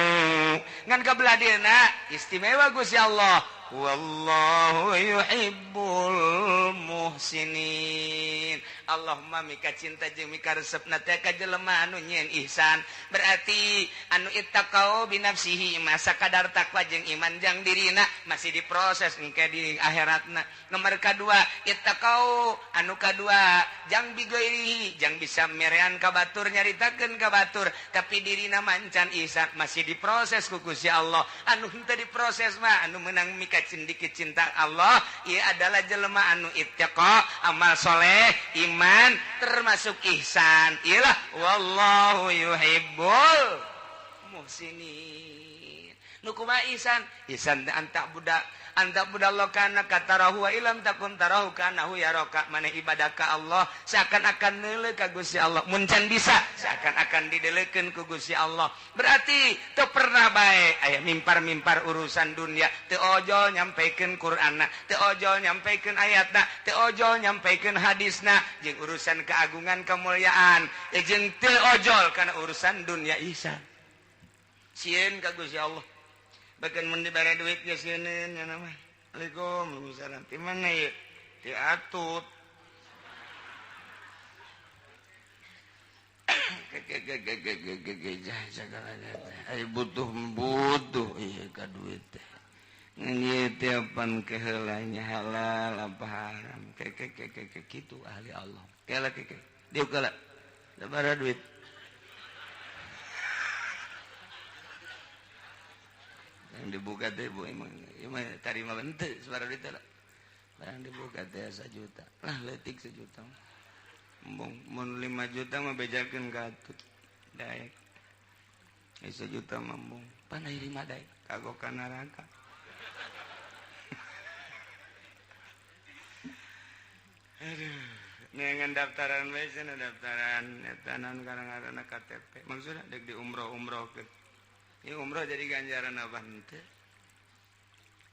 ngan kabelah dieuna istimewa Gusti Allah wallahu yuhibbul muhsinin Allahumma mika cinta jeung mika resepna teh ka jelema anu nyieun ihsan berarti anu ittaqau binafsihi masa kadar takwa jeung iman jang dirina masih diproses engke di akhiratna nomor kadua ittaqau anu kadua jang bigoirihi jang bisa merean ka batur nyaritakeun ka batur tapi dirina mancan ihsan masih diproses ku Gusti Allah anu henteu diproses mah anu meunang mika sedikit cinta Allah ia adalah jelema anu ittaqa amal soleh iman termasuk ihsan ialah wallahu yuhibbul muhsinin nu kumaha ihsan ihsan antak budak Allah kana katarahu wa ilam takun tarahu kana hu yaraka maneh ibadah ka Allah seakan-akan neuleuh ka Gusti Allah mun can bisa seakan-akan dideleukeun ku Gusti Allah berarti teu pernah bae aya mimpar-mimpar urusan dunia teu ojol nyampaikeun Qur'anna teu ojol nyampaikeun ayatna teu ojol nyampaikeun hadisna jeung urusan keagungan kemuliaan jeung teu ojol kana urusan dunia ihsan sieun ka Gusti Allah bahkan mun dibere duit ge sieun nya mah Waalaikumsalam ti mana ye ti atut ai butuh ieu ka duit teh ngan teh pan keheulanya halal apa haram kitu ahli Allah kela dieu kala sabaraha duit yang dibuka teh bu emang tarima bente suara duit lah barang dibuka teh 1 juta lah leutik 1 juta mun 5 juta mah bejakeun ka atut daek 1 juta mah mung panai 5 daek kagok ka neraka aduh nengan daftaran we cenah daftaran eta naon karang-karangna KTP maksudna dek di umroh-umrohkeun ini umroh jadi ganjaran apa henteu?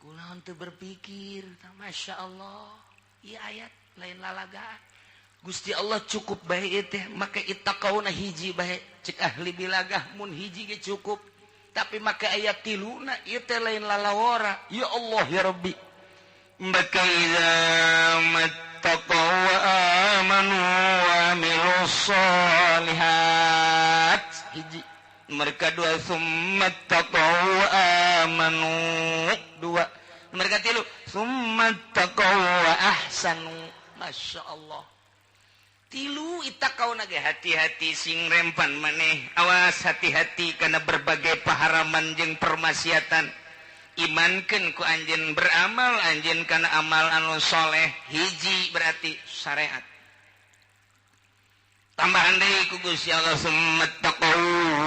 Kunaon teu berpikir, masya Allah, ieu ayat lain lalagaan. Gusti Allah cukup bae ieu teh, make ittaqauna hiji bae, cek ahli bilagah mun hiji ge cukup. Tapi make ayat 3 ieu teh lain lalawara. Ya Allah ya Rabbi. Maka idza mattaqaw wa amanu wa amilus solihat hiji mereka 2 summat taqaw amanu 2 mereka 3 summat taqaw ahsanu masya Allah 3 ittaqauna ge hati-hati sing rempan maneh awas hati-hati kana berbagai paharaman jeung permaksiatan imankeun ku anjeun beramal anjeun kana amal anu soleh hiji berarti syariat tambahan deui ku Gusti Allah summat taqaw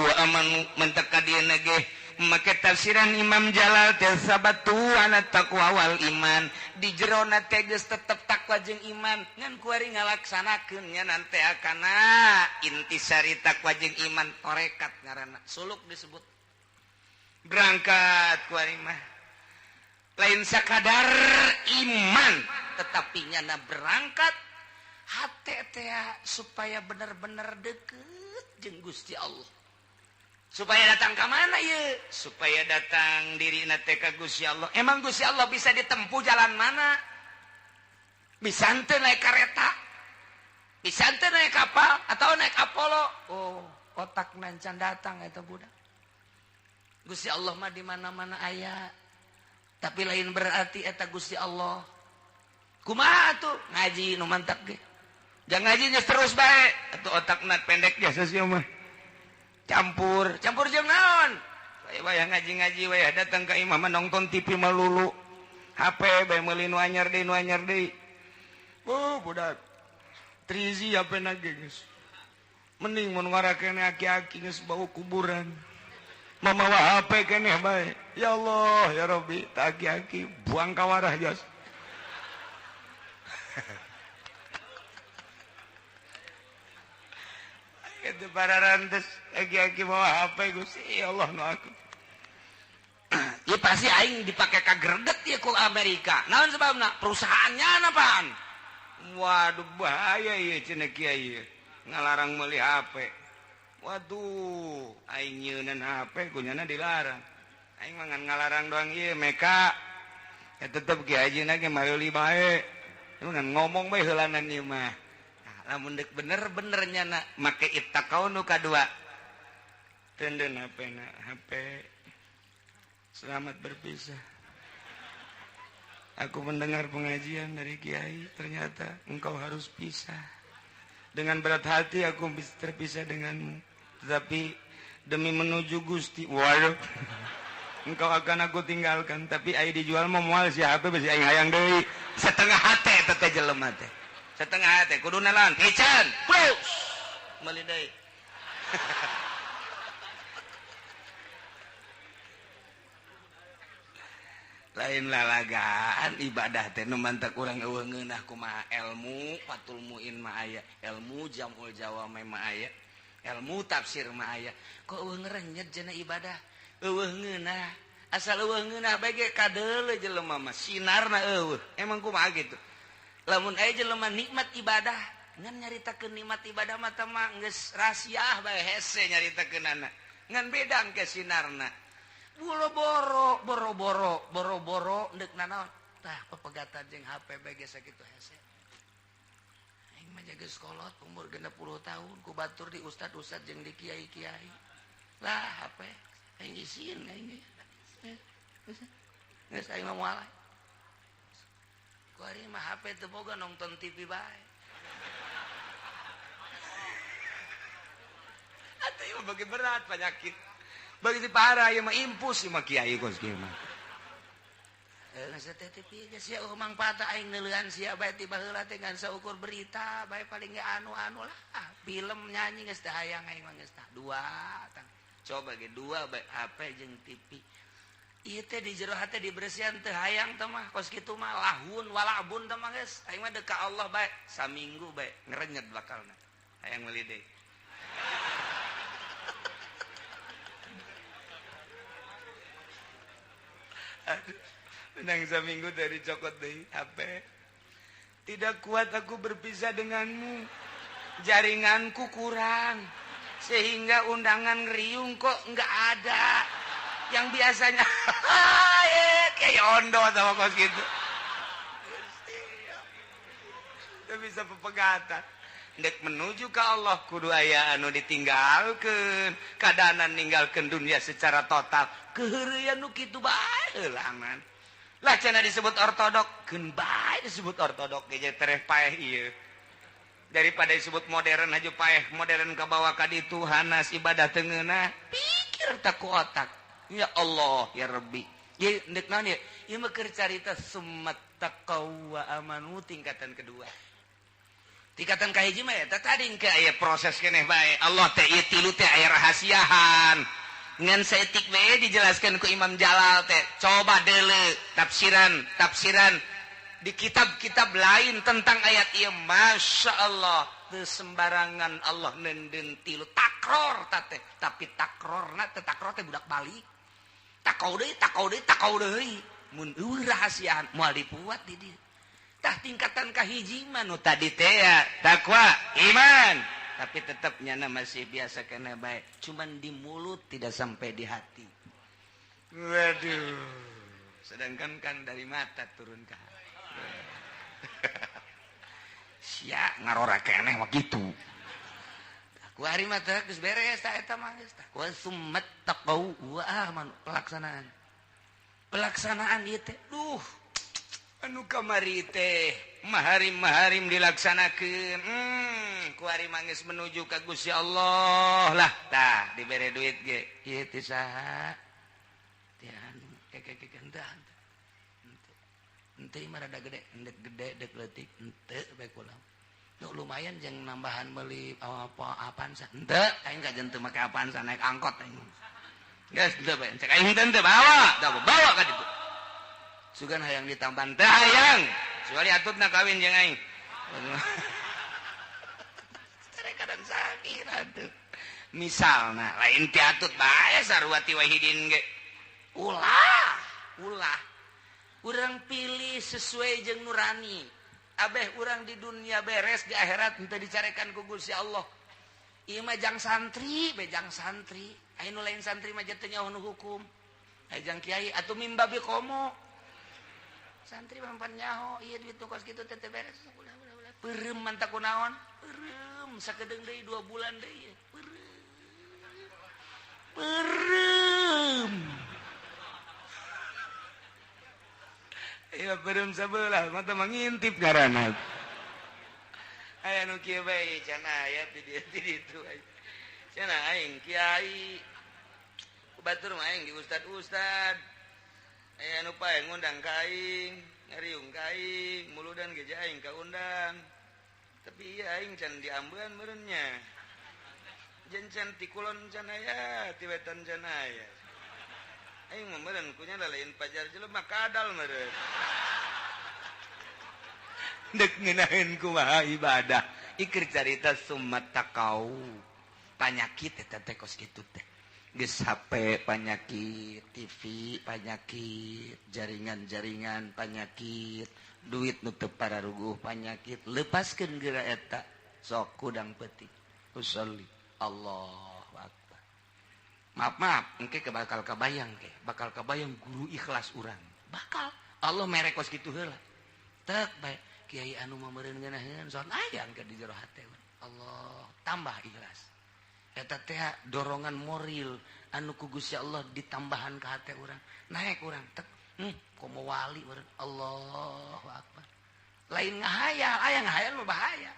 wa amanu mentak ka dieuna ge make tafsiran Imam Jalal teh sabatu ana taqwa wal iman di jerona teh geus tetep takwa jeung iman ngan kuari ngalaksanakeun nya nante akana intisari takwa jeung iman tarekat ngaranna suluk disebut berangkat kuari mah lain sakadar iman tetapi nyana berangkat hati teh supaya benar-benar deket jeung Gusti Allah supaya datang ke mana ya? Supaya datang diri nate ka Gusti Allah. Emang Gusti Allah bisa ditempuh jalan mana? Bisa ente naik kereta, bisa ente naik kapal atau naik Apollo. Oh, otak nancan datang eta budak. Gusti Allah mah di mana-mana aya. Tapi lain berarti eta Gusti Allah. Kumaha tuh ngaji nu mantap ge. Jangan ngajinya terus bae. Atuh otakna pendek biasa sih mah. Campur jeung naon? Wayah ngaji-ngaji wayah datang ka imam nonton TV melulu. HP bae meuli nu anyar deui. Oh, budak. 3G HP na ge geus. Mending mun ngarakeun aki-aki geus bau kuburan. Mamawa HP keneh bae. Ya Allah, ya Rabbi, tak aki-aki buang ka warah jas. Itu para rantes aki-aki bawa HP Gusti ya Allah nu aku. Ya pasti aing dipake ka greget ya ku Amerika. Naon sebabna? Perusahaannya napaan? Waduh bahaya ieu cenah kiai ieu. Ngalarang meuli HP. Waduh, aing nyeunan HP kunyana dilarang. Aing mah ngan ngalarang doang ieu meka. Ya tetep ki hajina ge meuli bae. Ngan ngomong bae heulanan ieu mah. Lamun dek bener-bener nyana make ittaqau nu kadua. Tenden HP. Selamat berpisah. Aku mendengar pengajian dari kiai, ternyata engkau harus pisah. Dengan berat hati aku terpisah denganmu. Tetapi demi menuju Gusti, waduh. Engkau akan aku tinggalkan, tapi ai dijual mau moal si HP besi aing hayang deui. Setengah hate teh jelema teh. Setengah hate kudu nalan pican. Plus. Meuli deui. Lain lalagaan ibadah teh nu mantak urang eueuh ngeunah kumaha ilmu fatul muin mah aya, ilmu jamul jawame mah aya, ilmu tafsir mah aya. Kok eueuh ngerenyet cenah ibadah? Eueuh ngeunah, asal eueuh ngeunah bae ge kadeuleu jelema mah sinarna eueuh. Emang kumaha gitu? Lamun aya jelema nikmat ibadah, ngan nyaritakeun nikmat ibadah mah teh mah geus rahasia bae hese nyaritakeunana. Ngan beda engke sinarna. Boro-boro ndek nanaon tah pepegatan jeung HP bage sakitu hese. Aing mah jaga sekolot umur 60 tahun ku batur di ustad-ustad jeung di kiai-kiai. Lah HP aing isin aing. Geus aing mah moal. Ku ari mah HP teu boga nonton TV bae. Atuh ieu bagi berat penyakit. Bagi si parah ya mah impus ya mah kiai kos kieu mah. Geus teh TV geus sia mangpaat aing neuleuhan sia bae ti baheula teh ngan saukur berita bae paling ge anu-anu lah. Film nyanyi geus teh hayang aing mah geus tah dua tang. Coba ge dua bae HP jeung TV. Ieu teh di jero hate diberesihan teh hayang teh mah kos kitu mah lahun walabun teh mah geus. Aing mah deuk ka Allah bae saminggu bae ngerenyet bakalna. Hayang meuli deui. Menang seminggu dari cokot deh HP. Tidak kuat aku berpisah denganmu. Jaringanku kurang. Sehingga undangan ngeriung kok nggak ada. Yang biasanya kayak ondo sama kos gitu. Itu bisa pepegatan. Dek menuju ke Allah kudu aya anu ditinggalkeun. Kadaanan ninggalkeun dunia secara total. Keheureuyan nu kitu bae heulangan. Lah cenah disebut ortodok, geun bae disebut ortodok ge tereh paeh ieu. Daripada disebut modern aja paeh, modern ka bawa ka ditu hanas ibadah teu ngeunah. Pikir tak ku otak. Ya Allah, ya Rabbi. Ye ndek naon ye? Ieu mah keur carita summat taqwa wa amanu tingkatan kedua. Tingkatan kahiji mah eta tadi engke aya proses keneh bae. Allah teh ieu tilu teh aya rahasiaan. Ngan saeutik we dijelaskan ku Imam Jalal teh. Coba deuleu tafsiran di kitab-kitab lain tentang ayat ieu. Masya Allah teu sembarangan Allah nenden tilu takror teh. Tapi takrorna teh takror teh budak balik. Takau deui. Mun eueuh rahasiaan moal dipuat di dieu. Tah tingkatan kahiji mah nu tadi teh ya takwa, iman, tapi tetapnya masih biasa kena baik. Cuman di mulut tidak sampai di hati. Waduh. Sedangkan kan dari mata turun ke hati. Sia ngarora keneh mah kitu. Ku hari mah teh geus beres tah eta mah geus tah. Wa summat taqau wa aman pelaksanaan. Pelaksanaan ieu teh duh anu kamari teh maharim-maharim dilaksanakeun. Ku hari mah geus menuju ka Gusti Allah lah tah dibere duit ge. Ieu teh saha? Teh anu henteu. Henteu mah rada gede, gede dek leutik henteu bae kula. Nu lumayan jeung nambahan meuli apaan sa. Henteu, aing ka jeung teu make apaan sa naik angkot aing. Geus henteu bae, cek aing henteu bawa, bawa ka ditu. Sugan hayang ditambahan teh hayang. Soalnya atutna kawin jeung aing. Kadang sakit atuh. Misalna lain ti atut bae sarua ti wahidin ge. Ulah. Urang pilih sesuai jeung nurani. Abeh urang di dunia beres di akhirat henteu dicarekan ku Gusti Allah. Ieu mah jang santri, bejang santri. Aya nu lain santri mah teu nyaho nu hukum. Aya jang kiai atuh mimba bi komo. Santri mah pan nyaho, ieu duit nu kos kitu teh beres. Ulah. Peureum manta kunaon? Peureum sakedeung deui 2 bulan deui. Peureum. Iya peureum sabelah mata mangintip ngaranna. Aya nu kieu bae cenah aya ti ditu. Cenah aing kiai. Batur mah aing di ustad. Aya nu pae ngundang ka aing, ngariung ka aing, muludan ge aing kaundang. Tapi ieu aing can diambeun meureunnya. Jen can ti kulon can aya, ti wetan can aya. Aing mah meureun kunya lain pajar jelema kadal meureun. Dek ngeunaheun kumaha ibadah. Ikir carita summat taqau. Panyakit eta teh kos kitu teh. Geus HP panyakit, TV panyakit, jaringan-jaringan panyakit, duit nu teu pararuguh panyakit. Lepaskeun geura eta sok kudang peuting. Usolli Allahu akbar. Maaf, engke bakal kabayang guru ikhlas urang. Bakal Allah mere kos kitu heula. Tek bae kiai anu mah meureun ngeunaheun soal ayang ke di jero hate. Allah tambah ikhlas. Eta teh dorongan moral anu ku Gusti Allah ditambahan ka hate urang. Naek urang tek komo wali urang. Allahu akbar. Lain ngahayal, aya ngahayal mah bahaya.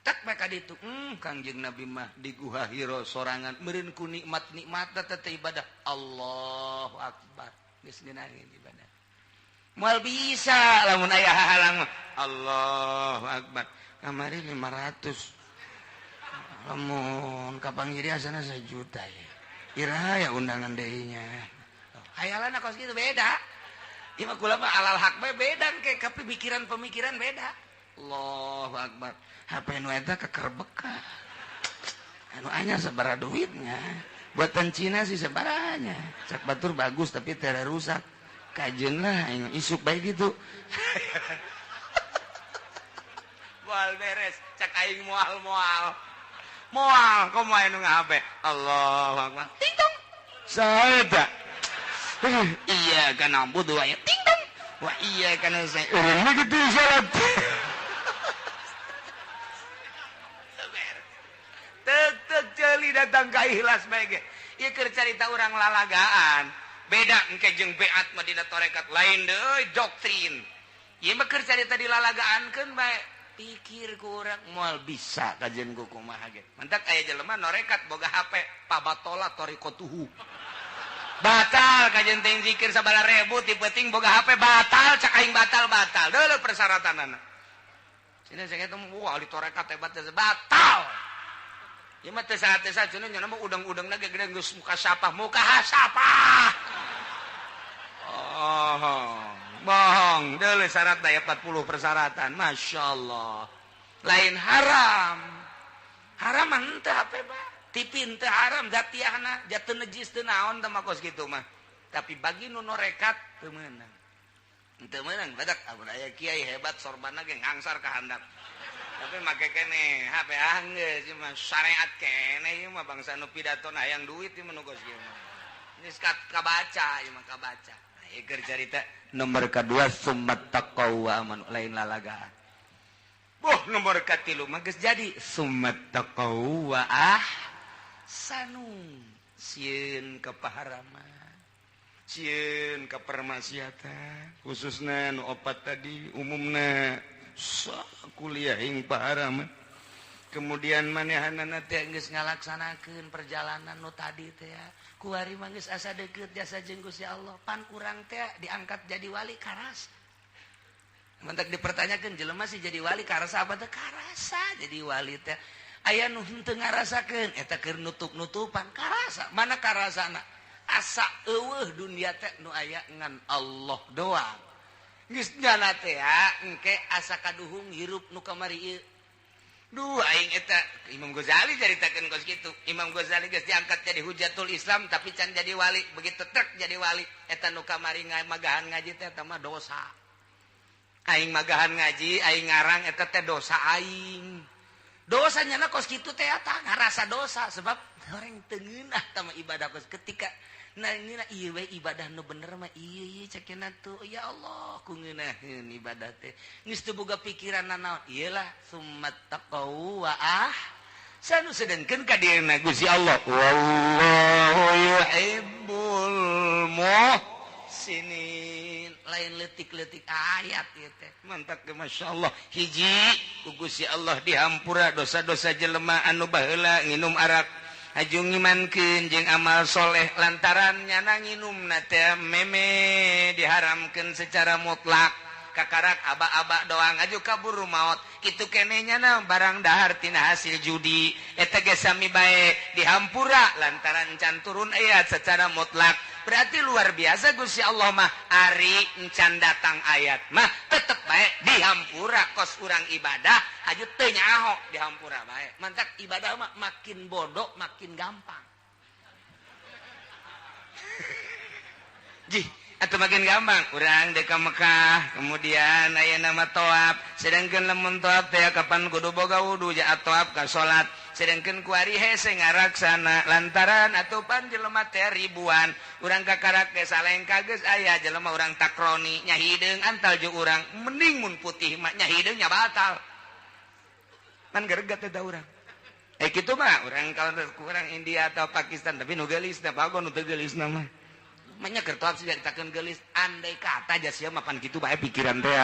Tak maka ditu Kangjeng Nabi mah di Guha Hiro sorangan meureun ku nikmat-nikmatna teh ibadah. Allahu akbar. Geus ngeunaheun ibadah. Moal bisa lamun aya hahalang mah Allahu akbar. Kamari 500. Lamun kapang jadi asana 1 juta ya. Iraha ya undangan deui nya. Hayalanna kos kitu beda. Ieu mah kula mah alal haq bae beda ke pemikiran beda. Allahu akbar. HP nu eta kekerbek. Anu anyar sabaraha duitnya. Buatan Cina sih sabaranya. Cak batur bagus tapi teu rusak. Kajeun lah isuk bae gitu. Moal beres, cak aing moal. Moal, komo anu ngahape. Allahu akbar. Ting tong. Saha eta? Iya kana budu aya ting tong. Wa iya kana saya. Urang kitu salat. Tek ceuli datang ka ikhlas bae ge. Ieu keur carita urang lalagaan. Beda engke jeung beat mah dina tarekat lain deui doktrin. Ieu mah keur carita dilalagaankeun bae. Pikir ku urang moal bisa kajen ku kumaha ge. Mantak aya jelema norekat boga HP pabatola torikotuhu. Batal kajen teh zikir sabala ribu ti peuting boga HP batal cak aing batal. Deuleu persyaratanana. Cenah saya teh wah di torekat teh batal. Ieu mah teh saha-saha cenah nya mah udang-udangna ge gede geus muka sapah. Oh. Bohong, deuleu syarat daya 40 persyaratan. Masya Allah. Lain haram. Haram mah henteu HP ba. Tipi henteu haram jatiahna, jatuh najis teu naon teh mah kos kitu mah. Tapi bagi nu norekat teu meunang. Henteu meunang badak amun aya kiai hebat sorbanna ge ngangsar ka handap. Tapi make kene HP geus cuma syariat kene ieu mah bangsa nu pidatona hayang duit ieu mah nu geus ieu mah. Ini kabaca ieu mah kabaca. Nah, ieu keur carita nomor kedua summat taqwa man lain lalagaan. Nomor katilu mah geus jadi summat taqwa sanung sieun kapaharaman. Sieun kapermaksiatan khususna nu opat tadi umumna kuliah ing paharaman. Kemudian manehanana teh geus ngalaksanakeun perjalanan nu tadi teh kuari mah geus asa deukeut jasa jeung Gusti Allah pan urang teh diangkat jadi wali karasa. Mentak dipertanyakeun jelema sih jadi wali karasa apa teh karasa jadi wali teh aya nu henteu ngarasakeun eta keur nutup-nutupan karasa mana karasana asa eueuh dunia teh nu aya ngan Allah doang. Geus nyana teh engke asa kaduhung hirup nu kamari ieu. Duh aing eta Imam Ghazali caritakeun kos kitu. Imam Ghazali geus diangkat jadi hujatul Islam tapi can jadi wali, begitu trek jadi wali eta nu kamari magahan ngaji teh eta mah dosa. Aing magahan ngaji, aing ngarang eta teh dosa aing. Dosanya na kos kitu teh eta ngarasa dosa sebab orang teu ngeunah tama ibadah kos ketika nah ini ieu we ibadah nu bener mah ieu cekeuna tuh ya Allah ku ngeunaheun ibadah teh geus teu boga pikiran naon ieu lah summat taqwa sanu sedengkeun ka dieuna Gusti Allah wallahu yuhibbul muhsinin lain leutik-leutik ayat ieu teh mantap ge masyaallah hiji ku Gusti Allah dihampura dosa-dosa jelema anu baheula nginum arak hajung ngimankeun jeung amal soleh lantaran nyana nginumna teh meme diharamkeun secara mutlak kakarak aba-aba doang aju kaburu maut kitu keneh nyana barang dahar tina hasil judi eta ge sami bae dihampura lantaran can turun ayat secara mutlak berarti luar biasa Gusti Allah mah ari encan datang ayat mah tetep bae dihampura kos urang ibadah aju teu nyaho dihampura bae mantak ibadah mah makin bodoh makin gampang jih atau makin gampang urang dek ka Mekah kemudian aya nama tawaf sedangkeun lamun tawaf teh kapan kudu boga wudu jaat tawaf ka salat sedangkeun kuari hese ngaraksana lantaran atupan jelema teh ribuan urang kakarak teh salengka geus aya jelema urang takroni nya hideung antal jeung urang mending mun putih mah nya hideung nya batal kan geregat eta urang kitu mah urang kalau urang India atau Pakistan tapi nu geulis teh pagon nu teu geulis mah manya kertoap sih ditakeun geulis andai kata aja sia mapan kitu bae pikiran teh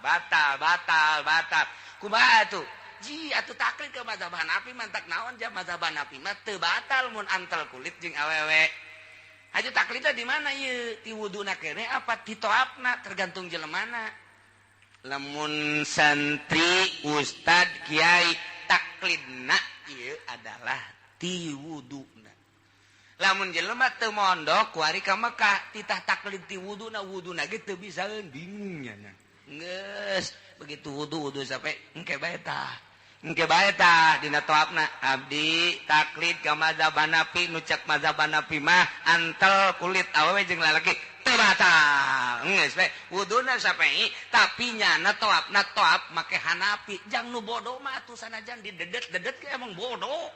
batal kumaha atuh ji atuh taklid ke mazhab Hanafi mantak naon ja mazhab Hanafi mah teu batal mun antel kulit jeung awewe aju taklidna di mana ieu ti wuduna keneh apa ti toapna tergantung jelemana lamun santri ustad kiai taklidna ieu adalah ti wuduna lamun jelema teu mondok kuari ka Mekah titah taklid ti wuduna ge teu bisaeun bingung nya geus begitu wudu sampai engke bae tah dina toapna abdi taklid ka mazhab Hanafi nu cek mazhab Hanafi mah antel kulit awewe jeung lalaki teu batal geus bae wuduna Syafi'i tapi nyana toap make Hanafi jang nu bodoh mah atuh sanajan didedet ge emang bodoh